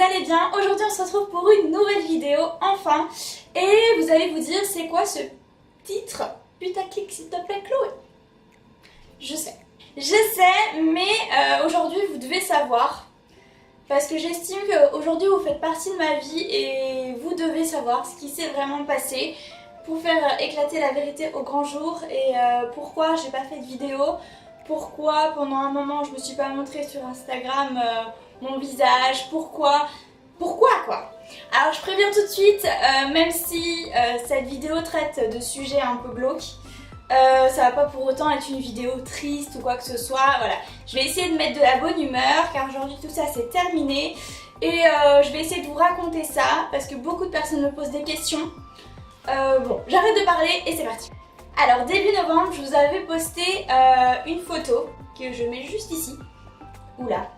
vous allez bien. Aujourd'hui on se retrouve pour une nouvelle vidéo, enfin. Et vous allez vous dire, c'est quoi ce titre putaclic s'il te plaît Chloé? Je sais, mais aujourd'hui vous devez savoir. Parce que j'estime qu'aujourd'hui vous faites partie de ma vie et vous devez savoir ce qui s'est vraiment passé pour faire éclater la vérité au grand jour et pourquoi j'ai pas fait de vidéo, pourquoi pendant un moment je me suis pas montrée sur Instagram mon visage, pourquoi quoi. Alors je préviens tout de suite, même si cette vidéo traite de sujets un peu glauques, ça va pas pour autant être une vidéo triste ou quoi que ce soit, voilà. Je vais essayer de mettre de la bonne humeur car aujourd'hui tout ça c'est terminé et je vais essayer de vous raconter ça parce que beaucoup de personnes me posent des questions. Bon, j'arrête de parler et c'est parti. Alors début novembre, je vous avais posté une photo que je mets juste ici, oula.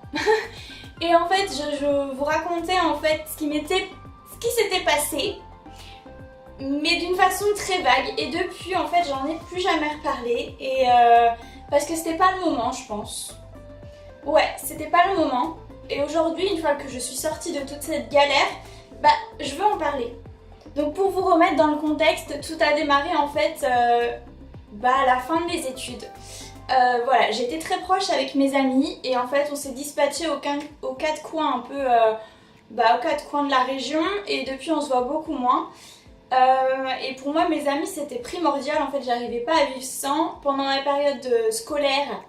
Et en fait, je vous racontais en fait ce qui s'était passé, mais d'une façon très vague. Et depuis, en fait, j'en ai plus jamais reparlé et parce que c'était pas le moment, je pense. Ouais, c'était pas le moment. Et aujourd'hui, une fois que je suis sortie de toute cette galère, bah, je veux en parler. Donc pour vous remettre dans le contexte, tout a démarré en fait à la fin de mes études. Voilà, j'étais très proche avec mes amis et en fait on s'est dispatché aux quatre coins un peu, aux quatre coins de la région et depuis on se voit beaucoup moins. Et pour moi mes amis c'était primordial, en fait j'arrivais pas à vivre sans. Pendant la période scolaire,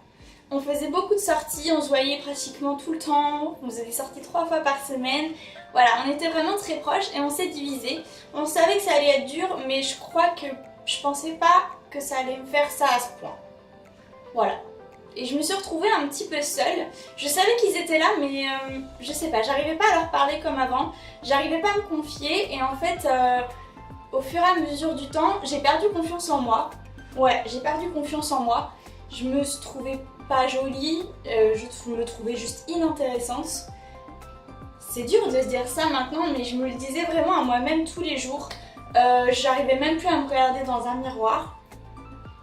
on faisait beaucoup de sorties, on se voyait pratiquement tout le temps, on faisait des sorties 3 fois par semaine. Voilà, on était vraiment très proches et on s'est divisés. On savait que ça allait être dur, mais je crois que je pensais pas que ça allait me faire ça à ce point. Voilà. Et je me suis retrouvée un petit peu seule. Je savais qu'ils étaient là, mais je sais pas, j'arrivais pas à leur parler comme avant. J'arrivais pas à me confier et en fait, au fur et à mesure du temps, j'ai perdu confiance en moi. Ouais, j'ai perdu confiance en moi. Je me trouvais pas jolie, je me trouvais juste inintéressante. C'est dur de se dire ça maintenant, mais je me le disais vraiment à moi-même tous les jours. J'arrivais même plus à me regarder dans un miroir.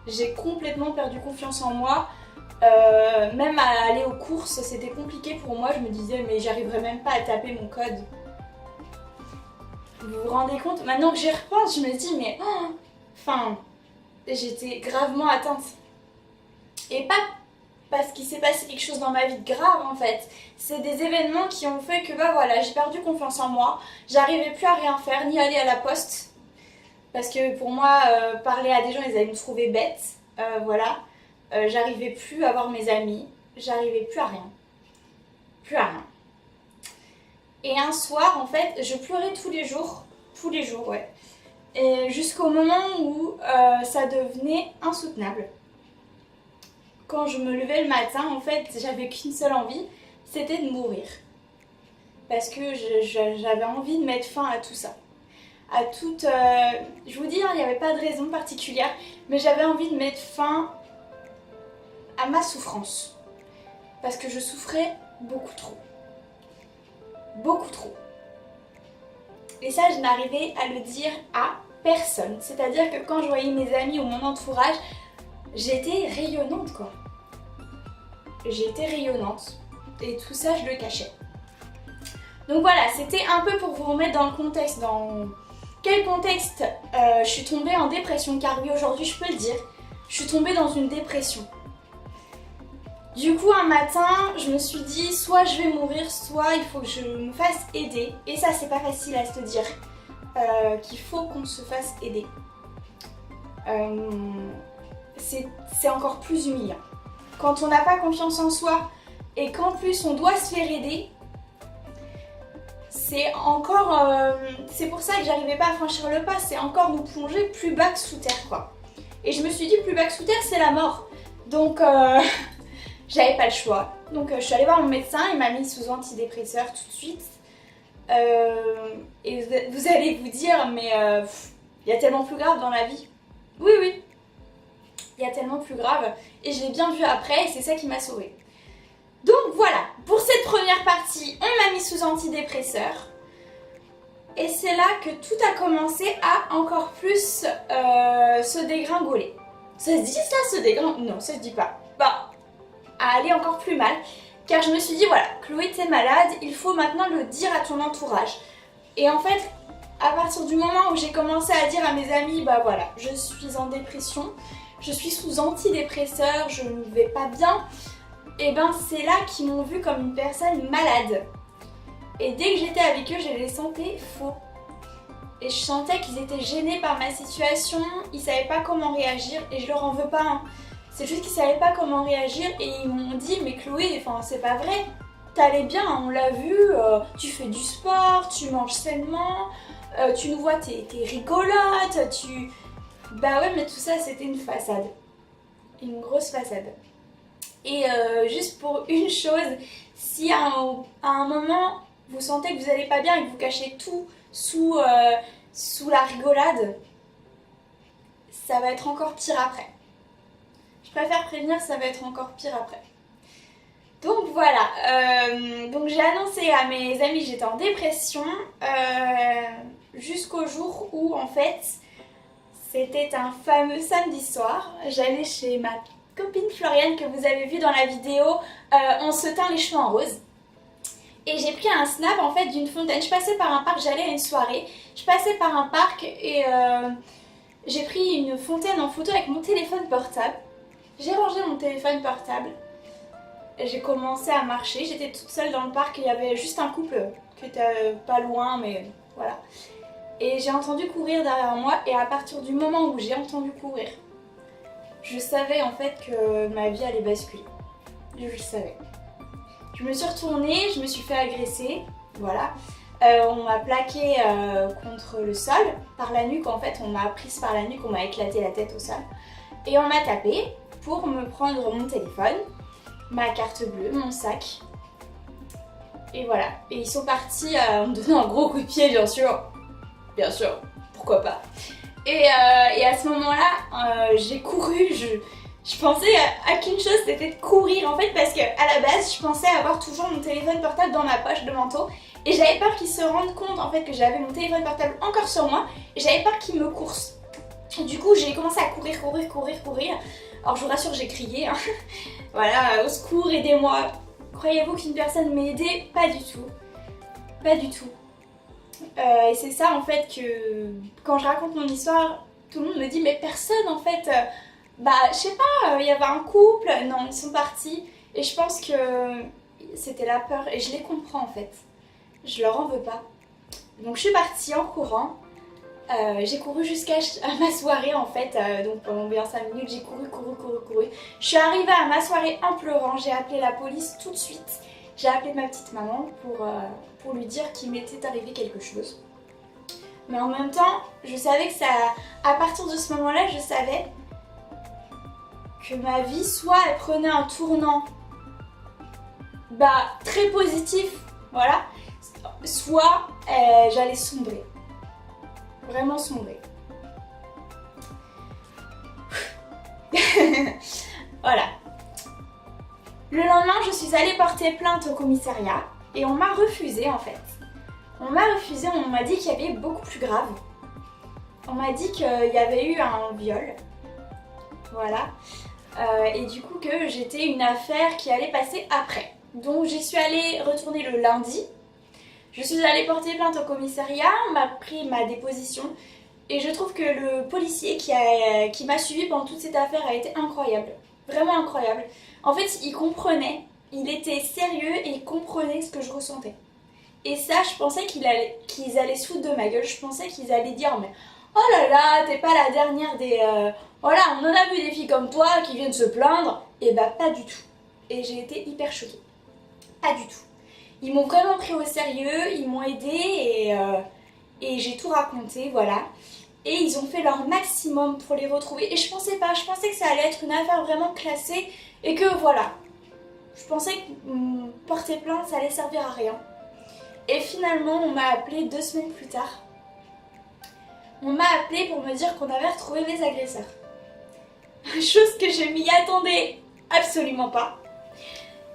J'ai complètement perdu confiance en moi. Même à aller aux courses, c'était compliqué pour moi. Je me disais, mais j'arriverais même pas à taper mon code. Vous vous rendez compte? Maintenant que j'y repense, je me dis, mais... Enfin, j'étais gravement atteinte. Et pas parce qu'il s'est passé quelque chose dans ma vie de grave en fait. C'est des événements qui ont fait que voilà, j'ai perdu confiance en moi. J'arrivais plus à rien faire, ni aller à la poste. Parce que pour moi, parler à des gens, ils allaient me trouver bête. Voilà. J'arrivais plus à voir mes amis. J'arrivais plus à rien. Plus à rien. Et un soir, en fait, je pleurais tous les jours. Tous les jours, ouais. Et jusqu'au moment où ça devenait insoutenable. Quand je me levais le matin, en fait, j'avais qu'une seule envie, c'était de mourir. Parce que j'avais envie de mettre fin à tout ça. À toute... je vous dis, il n'y avait pas de raison particulière, mais j'avais envie de mettre fin à ma souffrance. Parce que je souffrais beaucoup trop. Beaucoup trop. Et ça, je n'arrivais à le dire à personne. C'est-à-dire que quand je voyais mes amis ou mon entourage, j'étais rayonnante quoi. J'étais rayonnante et tout ça je le cachais. Donc voilà, c'était un peu pour vous remettre dans le contexte. Dans quel contexte je suis tombée en dépression, car oui aujourd'hui je peux le dire, je suis tombée dans une dépression. Du coup un matin je me suis dit soit je vais mourir, soit il faut que je me fasse aider. Et ça c'est pas facile à se dire, qu'il faut qu'on se fasse aider. C'est encore plus humiliant. Quand on n'a pas confiance en soi et qu'en plus on doit se faire aider, c'est encore... c'est pour ça que j'arrivais pas à franchir le pas, c'est encore nous plonger plus bas que sous terre quoi. Et je me suis dit plus bas que sous terre c'est la mort. Donc j'avais pas le choix. Donc je suis allée voir mon médecin, il m'a mis sous antidépresseur tout de suite. Et vous allez vous dire mais il y a tellement plus grave dans la vie. Oui oui. Il y a tellement plus grave et je l'ai bien vu après et c'est ça qui m'a sauvée. Donc voilà, pour cette première partie, on m'a mis sous antidépresseur et c'est là que tout a commencé à encore plus se dégringoler. Ça se dit ça, se dégringoler? Non, ça se dit pas. Bah, à aller encore plus mal. car je me suis dit voilà, Chloé t'es malade, il faut maintenant le dire à ton entourage. Et en fait, à partir du moment où j'ai commencé à dire à mes amis, bah voilà, je suis en dépression, je suis sous antidépresseurs, je ne vais pas bien, et ben c'est là qu'ils m'ont vue comme une personne malade. Et dès que j'étais avec eux, je les sentais faux. Et je sentais qu'ils étaient gênés par ma situation, ils savaient pas comment réagir, et je leur en veux pas. Hein. C'est juste qu'ils savaient pas comment réagir, et ils m'ont dit, mais Chloé, enfin c'est pas vrai, t'allais bien, on l'a vu, tu fais du sport, tu manges sainement, tu nous vois, t'es rigolote, tu... Bah ouais, mais tout ça c'était une façade. Une grosse façade. Et juste pour une chose, si à un moment vous sentez que vous allez pas bien et que vous cachez tout sous la rigolade, ça va être encore pire après. Je préfère prévenir, ça va être encore pire après. Donc voilà, donc j'ai annoncé à mes amis que j'étais en dépression jusqu'au jour où en fait c'était un fameux samedi soir. J'allais chez ma copine Floriane que vous avez vu dans la vidéo, on se teint les cheveux en rose. Et j'ai pris un snap en fait d'une fontaine. Je passais par un parc, j'allais à une soirée. Je passais par un parc et j'ai pris une fontaine en photo avec mon téléphone portable. J'ai rangé mon téléphone portable. J'ai commencé à marcher. J'étais toute seule dans le parc. Il y avait juste un couple qui était pas loin, mais voilà. Et j'ai entendu courir derrière moi. Et à partir du moment où j'ai entendu courir, je savais en fait que ma vie allait basculer. Je le savais. Je me suis retournée, je me suis fait agresser, voilà. On m'a plaqué contre le sol, par la nuque en fait, on m'a prise par la nuque, on m'a éclaté la tête au sol. Et on m'a tapé pour me prendre mon téléphone, ma carte bleue, mon sac. Et voilà. Et ils sont partis me donner un gros coup de pied, bien sûr. Bien sûr, pourquoi pas. Et à ce moment-là, j'ai couru, je pensais à qu'une chose, c'était de courir en fait, parce que à la base je pensais avoir toujours mon téléphone portable dans ma poche de manteau et j'avais peur qu'ils se rendent compte en fait que j'avais mon téléphone portable encore sur moi et j'avais peur qu'ils me coursent. Et du coup j'ai commencé à courir. Alors je vous rassure, j'ai crié, hein. Voilà, au secours, aidez-moi. Croyez-vous qu'une personne m'ait aidée? Pas du tout. Pas du tout. Et c'est ça en fait que quand je raconte mon histoire, tout le monde me dit mais personne en fait... Bah, je sais pas, il y avait un couple, non, ils sont partis. Et je pense que c'était la peur, et je les comprends en fait. Je leur en veux pas. Donc je suis partie en courant. J'ai couru jusqu'à ma soirée en fait, donc pendant bien 5 minutes, j'ai couru. Je suis arrivée à ma soirée en pleurant, j'ai appelé la police tout de suite. J'ai appelé ma petite maman pour lui dire qu'il m'était arrivé quelque chose. Mais en même temps, je savais que ça... À partir de ce moment-là, je savais que ma vie, soit elle prenait un tournant très positif, voilà, soit j'allais sombrer, vraiment sombrer. Voilà. Le lendemain, je suis allée porter plainte au commissariat et on m'a refusé en fait. On m'a refusé, on m'a dit qu'il y avait beaucoup plus grave. On m'a dit qu'il y avait eu un viol, voilà. Et du coup que j'étais une affaire qui allait passer après. Donc j'y suis allée retourner le lundi. Je suis allée porter plainte au commissariat, on m'a pris ma déposition. Et je trouve que le policier qui m'a suivi pendant toute cette affaire a été incroyable. Vraiment incroyable. En fait, il comprenait, il était sérieux et il comprenait ce que je ressentais. Et ça, je pensais qu'ils allaient se foutre de ma gueule. Je pensais qu'ils allaient dire mais oh là là, t'es pas la dernière des... Voilà, on en a vu des filles comme toi qui viennent se plaindre. Et bah pas du tout. Et j'ai été hyper choquée. Pas du tout. Ils m'ont vraiment pris au sérieux, ils m'ont aidée et j'ai tout raconté, voilà. Et ils ont fait leur maximum pour les retrouver. Et je pensais que ça allait être une affaire vraiment classée et que voilà. Je pensais que porter plainte, ça allait servir à rien. Et finalement, on m'a appelé 2 semaines plus tard. On m'a appelé pour me dire qu'on avait retrouvé mes agresseurs. Chose que je m'y attendais absolument pas.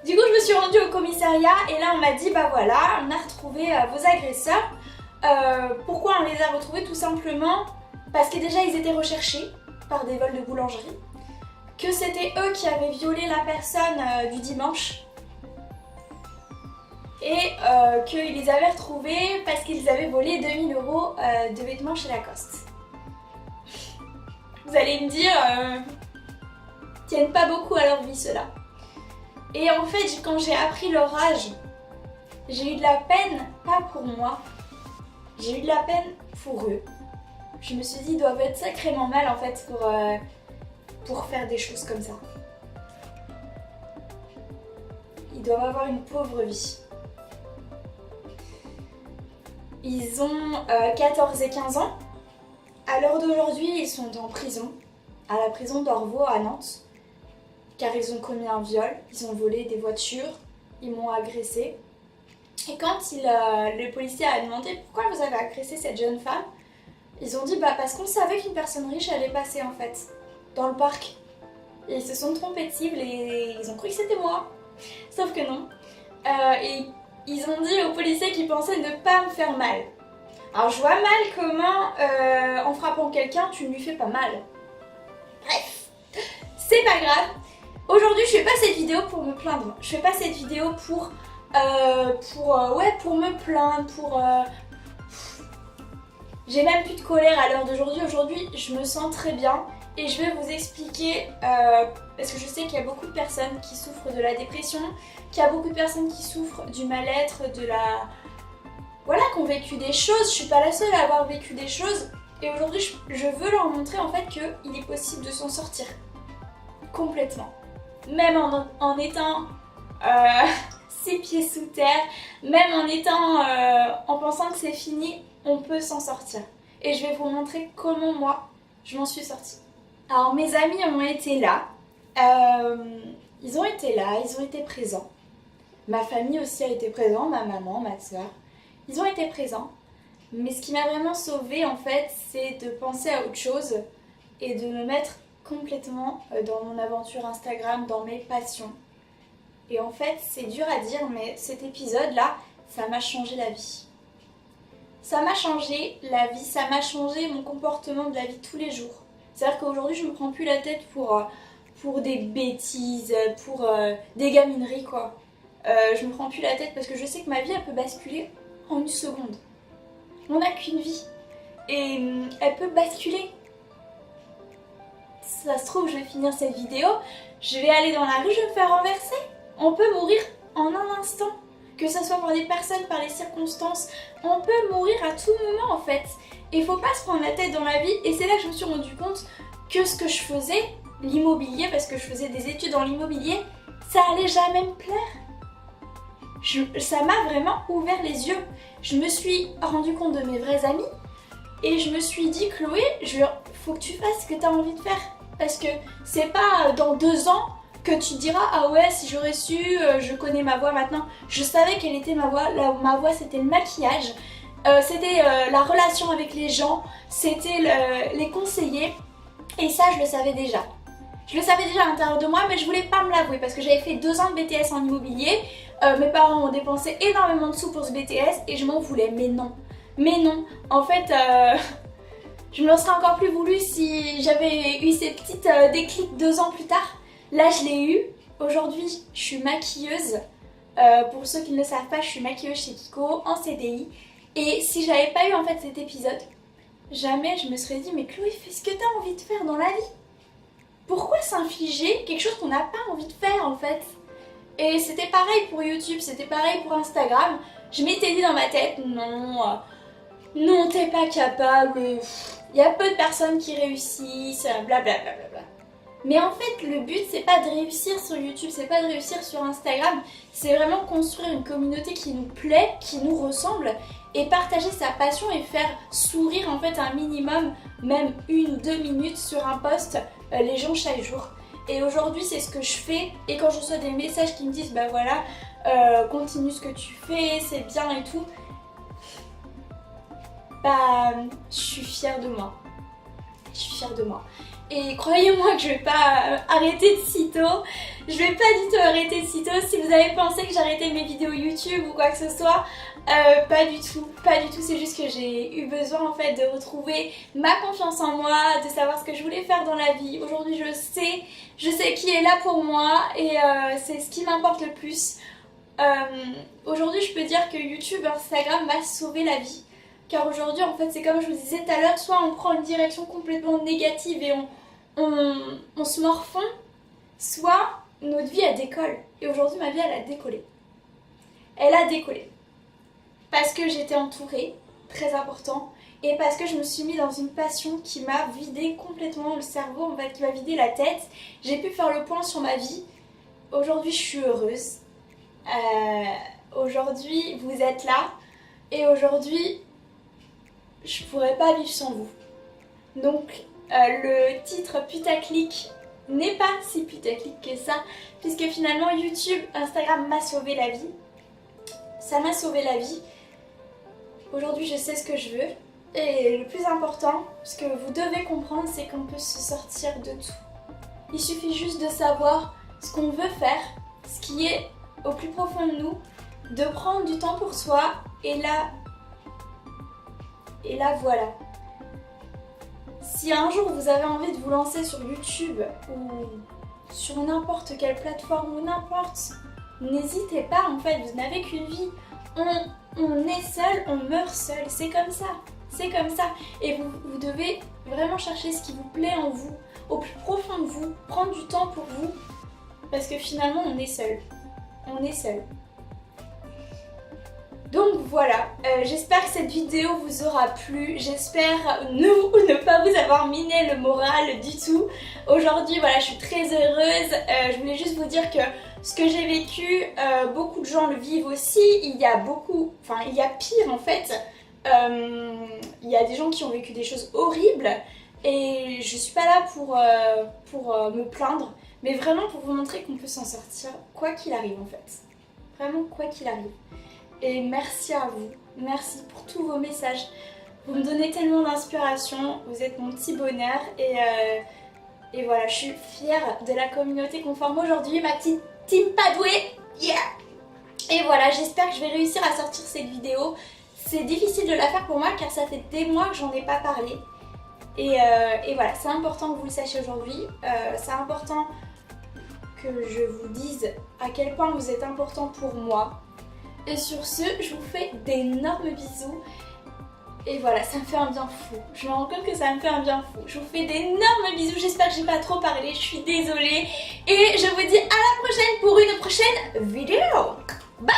Du coup, je me suis rendue au commissariat et là, on m'a dit, bah voilà, on a retrouvé vos agresseurs. Pourquoi on les a retrouvés? Tout simplement parce que déjà, ils étaient recherchés par des vols de boulangerie. Que c'était eux qui avaient violé la personne du dimanche. et qu'il les avait retrouvés parce qu'ils avaient volé 2000 € de vêtements chez Lacoste. Vous allez me dire, tiennent pas beaucoup à leur vie ceux-là. Et en fait, quand j'ai appris leur âge, j'ai eu de la peine, pas pour moi, j'ai eu de la peine pour eux. Je me suis dit, ils doivent être sacrément mal en fait pour faire des choses comme ça. Ils doivent avoir une pauvre vie. Ils ont 14 et 15 ans. À l'heure d'aujourd'hui, ils sont en prison, à la prison d'Orvaux à Nantes, car ils ont commis un viol, ils ont volé des voitures, ils m'ont agressé. Et quand le policier a demandé pourquoi vous avez agressé cette jeune femme, ils ont dit parce qu'on savait qu'une personne riche allait passer en fait, dans le parc. Et ils se sont trompés de cible et ils ont cru que c'était moi. Sauf que non. Et ils ont dit au policier qu'ils pensaient ne pas me faire mal. Alors je vois mal comment en frappant quelqu'un tu ne lui fais pas mal. Bref, c'est pas grave. Aujourd'hui je fais pas cette vidéo pour me plaindre. Je fais pas cette vidéo pour me plaindre, J'ai même plus de colère à l'heure d'aujourd'hui. Aujourd'hui je me sens très bien. Et je vais vous expliquer, parce que je sais qu'il y a beaucoup de personnes qui souffrent de la dépression, qu'il y a beaucoup de personnes qui souffrent du mal-être, qui ont vécu des choses. Je suis pas la seule à avoir vécu des choses. Et aujourd'hui, je veux leur montrer en fait qu'il est possible de s'en sortir. Complètement. Même en étant 6 pieds sous terre, même en pensant que c'est fini, on peut s'en sortir. Et je vais vous montrer comment moi, je m'en suis sortie. Alors mes amis ont été là, ils ont été présents. Ma famille aussi a été présente, ma maman, ma soeur. Ils ont été présents. Mais ce qui m'a vraiment sauvée en fait, c'est de penser à autre chose et de me mettre complètement dans mon aventure Instagram, dans mes passions. Et en fait, c'est dur à dire, mais cet épisode-là, ça m'a changé la vie. Ça m'a changé la vie, ça m'a changé mon comportement de la vie tous les jours. C'est-à-dire qu'aujourd'hui, je me prends plus la tête pour des bêtises, pour des gamineries, quoi. Je me prends plus la tête parce que je sais que ma vie, elle peut basculer en une seconde. On n'a qu'une vie. Et elle peut basculer. Ça se trouve, je vais finir cette vidéo, je vais aller dans la rue, je vais me faire renverser. On peut mourir en un instant. Que ce soit par des personnes, par les circonstances. On peut mourir à tout moment, en fait. Et il faut pas se prendre la tête dans la vie. Et c'est là que je me suis rendu compte que ce que je faisais, l'immobilier, parce que je faisais des études dans l'immobilier, ça allait jamais me plaire. Ça m'a vraiment ouvert les yeux. Je me suis rendu compte de mes vrais amis et je me suis dit, Chloé, faut que tu fasses ce que tu as envie de faire. Parce que c'est pas dans 2 ans que tu te diras, ah ouais, si j'aurais su, je connais ma voix maintenant. Je savais quelle était ma voix. Ma voix, c'était le maquillage. C'était la relation avec les gens, c'était les conseillers, et ça je le savais déjà. Je le savais déjà à l'intérieur de moi, mais je voulais pas me l'avouer parce que j'avais fait 2 ans de BTS en immobilier. Mes parents ont dépensé énormément de sous pour ce BTS et je m'en voulais, mais non. En fait, je me serais encore plus voulu si j'avais eu ces petites déclics 2 ans plus tard. Là je l'ai eu. Aujourd'hui je suis maquilleuse. Pour ceux qui ne le savent pas, je suis maquilleuse chez Kiko en CDI. Et si j'avais pas eu en fait cet épisode, jamais je me serais dit, mais Chloé, fais ce que t'as envie de faire dans la vie. Pourquoi s'infliger quelque chose qu'on n'a pas envie de faire en fait? Et c'était pareil pour YouTube, c'était pareil pour Instagram. Je m'étais dit dans ma tête, non, t'es pas capable, il y a peu de personnes qui réussissent, blablabla. Mais en fait, le but, c'est pas de réussir sur YouTube, c'est pas de réussir sur Instagram, c'est vraiment construire une communauté qui nous plaît, qui nous ressemble, et partager sa passion et faire sourire en fait un minimum, même 1-2 minutes sur un post, les gens chaque jour. Et aujourd'hui, c'est ce que je fais, et quand je reçois des messages qui me disent, bah voilà, continue ce que tu fais, c'est bien et tout, bah, je suis fière de moi. Je suis fière de moi. Et croyez-moi que je vais pas arrêter de sitôt. Je vais pas du tout arrêter de sitôt. Si vous avez pensé que j'arrêtais mes vidéos YouTube ou quoi que ce soit, pas du tout. Pas du tout. C'est juste que j'ai eu besoin en fait de retrouver ma confiance en moi, de savoir ce que je voulais faire dans la vie. Aujourd'hui, je sais qui est là pour moi et c'est ce qui m'importe le plus. Aujourd'hui je peux dire que YouTube, Instagram m'a sauvé la vie. Car aujourd'hui en fait c'est comme je vous disais tout à l'heure, soit on prend une direction complètement négative et on se morfond, soit notre vie elle décolle. Et aujourd'hui ma vie elle a décollé. Elle a décollé. Parce que j'étais entourée, très important, et parce que je me suis mis dans une passion qui m'a vidé complètement le cerveau, en fait, qui m'a vidé la tête. J'ai pu faire le point sur ma vie. Aujourd'hui, je suis heureuse. Aujourd'hui, vous êtes là. Et aujourd'hui, je pourrais pas vivre sans vous. Donc, le titre putaclic n'est pas si putaclic que ça, puisque finalement, YouTube, Instagram m'a sauvé la vie. Ça m'a sauvé la vie. Aujourd'hui, je sais ce que je veux. Et le plus important, ce que vous devez comprendre, c'est qu'on peut se sortir de tout. Il suffit juste de savoir ce qu'on veut faire, ce qui est au plus profond de nous, de prendre du temps pour soi, et là voilà. Si un jour vous avez envie de vous lancer sur YouTube ou sur n'importe quelle plateforme ou n'importe, n'hésitez pas, en fait, vous n'avez qu'une vie. On est seul, on meurt seul, c'est comme ça. C'est comme ça. Et vous devez vraiment chercher ce qui vous plaît en vous, au plus profond de vous, prendre du temps pour vous, parce que finalement on est seul. On est seul. Donc voilà, j'espère que cette vidéo vous aura plu, j'espère ne pas vous avoir miné le moral du tout. Aujourd'hui voilà, je suis très heureuse, je voulais juste vous dire que ce que j'ai vécu, beaucoup de gens le vivent aussi, il y a pire en fait. Il y a des gens qui ont vécu des choses horribles et je suis pas là pour me plaindre, mais vraiment pour vous montrer qu'on peut s'en sortir quoi qu'il arrive en fait. Vraiment quoi qu'il arrive. Et merci à vous, merci pour tous vos messages. Vous me donnez tellement d'inspiration, vous êtes mon petit bonheur et voilà, je suis fière de la communauté qu'on forme aujourd'hui, ma petite team Padoué, yeah! Et voilà, j'espère que je vais réussir à sortir cette vidéo. C'est difficile de la faire pour moi car ça fait des mois que j'en ai pas parlé. Et voilà, c'est important que vous le sachiez aujourd'hui. C'est important que je vous dise à quel point vous êtes important pour moi. Et sur ce, je vous fais d'énormes bisous. Et voilà, ça me fait un bien fou. Je me rends compte que ça me fait un bien fou. Je vous fais d'énormes bisous. J'espère que j'ai pas trop parlé. Je suis désolée. Et je vous dis à la prochaine pour une prochaine vidéo. Bye!